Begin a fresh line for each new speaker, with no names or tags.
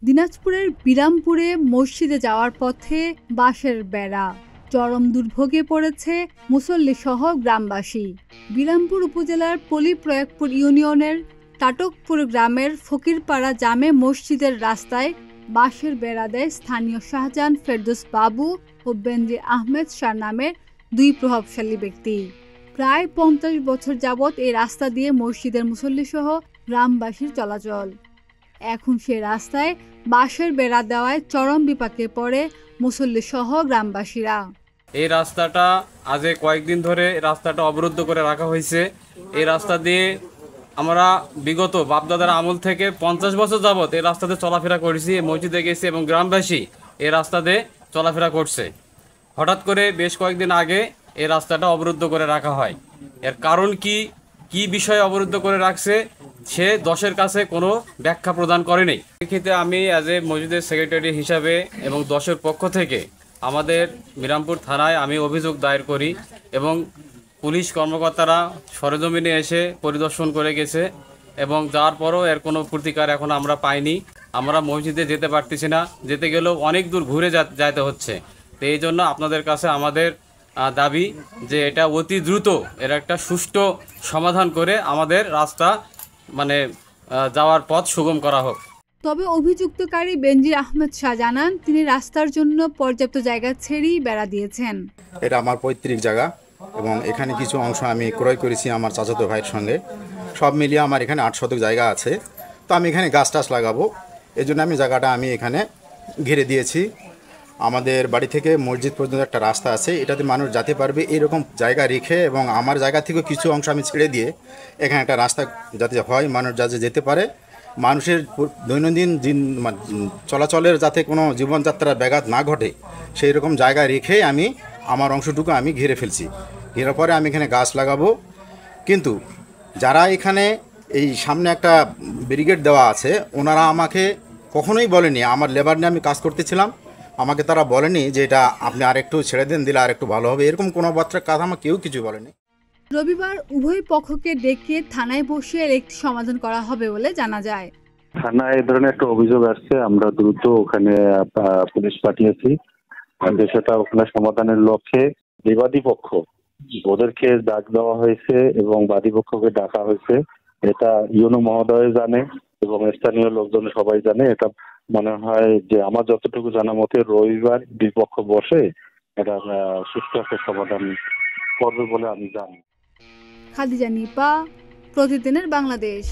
দিনাজপুরের বিরামপুরে মসজিদে যাওয়ার পথে বাঁশের বেড়া, চরম দুর্ভোগে পড়েছে মুসল্লিসহ গ্রামবাসী। বিরামপুর উপজেলার পলিপ্রয়াগপুর ইউনিয়নের টাটকপুর গ্রামের ফকিরপাড়া জামে মসজিদের রাস্তায় বাঁশের বেড়া দেয় স্থানীয় শাহজাহান ফেরদৌস বাবু ও বেনজির আহমেদ শাহ নামের দুই প্রভাবশালী ব্যক্তি। প্রায় 50 বছর যাবৎ এই রাস্তা দিয়ে মসজিদের মুসল্লিসহ গ্রামবাসীর চলাচল। এখন সে রাস্তায় বাঁশের বেড়া দেওয়ায় চরম বিপাকে পড়ে মুসল্লিসহ গ্রামবাসীরা।
এই রাস্তাটা আজ কয়েকদিন ধরে রাস্তাটা অবরুদ্ধ করে রাখা হয়েছে। এই রাস্তা দিয়ে আমরা বিগত বাপদাদার আমল থেকে 50 বছর যাবৎ এই রাস্তাতে চলাফেরা করেছি, মসজিদে গেছি এবং গ্রামবাসী এই রাস্তাতে চলাফেরা করছে। হঠাৎ করে বেশ কয়েকদিন আগে এই রাস্তাটা অবরুদ্ধ করে রাখা হয়। এর কারণ কি বিষয়ে অবরুদ্ধ করে রাখছে সে দশের কাছে কোনো ব্যাখ্যা প্রদান করেনি। এক্ষেত্রে আমি অ্যাজ এ মসজিদের সেক্রেটারি হিসাবে এবং দশের পক্ষ থেকে আমাদের বিরামপুর থানায় আমি অভিযোগ দায়ের করি এবং পুলিশ কর্মকর্তারা সরেজমিনে এসে পরিদর্শন করে গেছে এবং যাওয়ার পরও এর কোনো প্রতিকার এখন আমরা পাইনি। আমরা মসজিদে যেতে পারতেছি না, যেতে গেলেও অনেক দূর ঘুরে যেতে হচ্ছে। তো এই জন্য আপনাদের কাছে আমাদের দাবি যে এটা অতি দ্রুত এর একটা সুষ্ঠু সমাধান করে আমাদের রাস্তা যাওয়ার পথ সুগম করা হোক।
তবে অভিযুক্তকারী বেনজির আহমেদ শাহ জানান, তিনি রাস্তার জন্য পর্যাপ্ত জায়গা ছেড়েই বেড়া দিয়েছেন।
এটা আমার পৈতৃক জায়গা এবং এখানে কিছু অংশ আমি ক্রয় করেছি আমার চাচাতো ভাইয়ের সঙ্গে। সব মিলিয়ে আমার এখানে 8 শতক জায়গা আছে। তো আমি এখানে গাছ টাছ লাগাবো, এই জন্য আমি জায়গাটা এখানে ঘিরে দিয়েছি। আমাদের বাড়ি থেকে মসজিদ পর্যন্ত একটা রাস্তা আছে, এটাতে মানুষ যেতে পারবে এরকম জায়গা রেখে, এবং আমার জায়গা থেকে কিছু অংশ আমি ছেড়ে দিয়ে এখানে একটা রাস্তা যাতে হয়, মানুষ যাতে যেতে পারে, মানুষের দৈনন্দিন চলাচলের যাতে কোনো জীবনযাত্রার ব্যাঘাত না ঘটে সেই রকম জায়গা রেখে আমি আমার অংশটুকু আমি ঘিরে ফেলছি। ঘিরার পরে আমি এখানে গাছ লাগাবো। কিন্তু যারা এখানে এই সামনে একটা ব্যারিকেড দেওয়া আছে, ওনারা আমাকে কখনোই বলেনি, আমার লেবার নিয়ে আমি কাজ করতেছিলাম, আমাকে তারা বলেনি যে এটা আপনি আরেকটু ছেড়ে দেন, দিলে আরেকটু ভালো হবে, এরকম কোনো বার্তার কথা আমাকে কেউ কিছু বলেনি।
রবিবার উভয় পক্ষকে ডেকে থানায় বসিয়ে একটি সমাধান করা হবে বলে জানা যায়।
থানায় এই ধরনের একটা অভিযোগ আসছে, আমরা দ্রুত ওখানে পুলিশ পাঠিয়েছি। সেটা ওখানে সমাধানের লক্ষ্যে বিবাদী পক্ষ ওদেরকে ডাক দেওয়া হয়েছে এবং বাদী পক্ষকে ডাকা হয়েছে। এটা ইউনো মহোদয় জানে এবং স্থানীয় লোকজন সবাই জানে। এটা মনে হয় যে আমার যতটুকু জানা মতে রবিবার বিপক্ষ বসে এটা সুষ্ঠু একটা সমাধান করবে বলে আমি জানি।
খাদিজা নিপা, প্রতিদিনের বাংলাদেশ।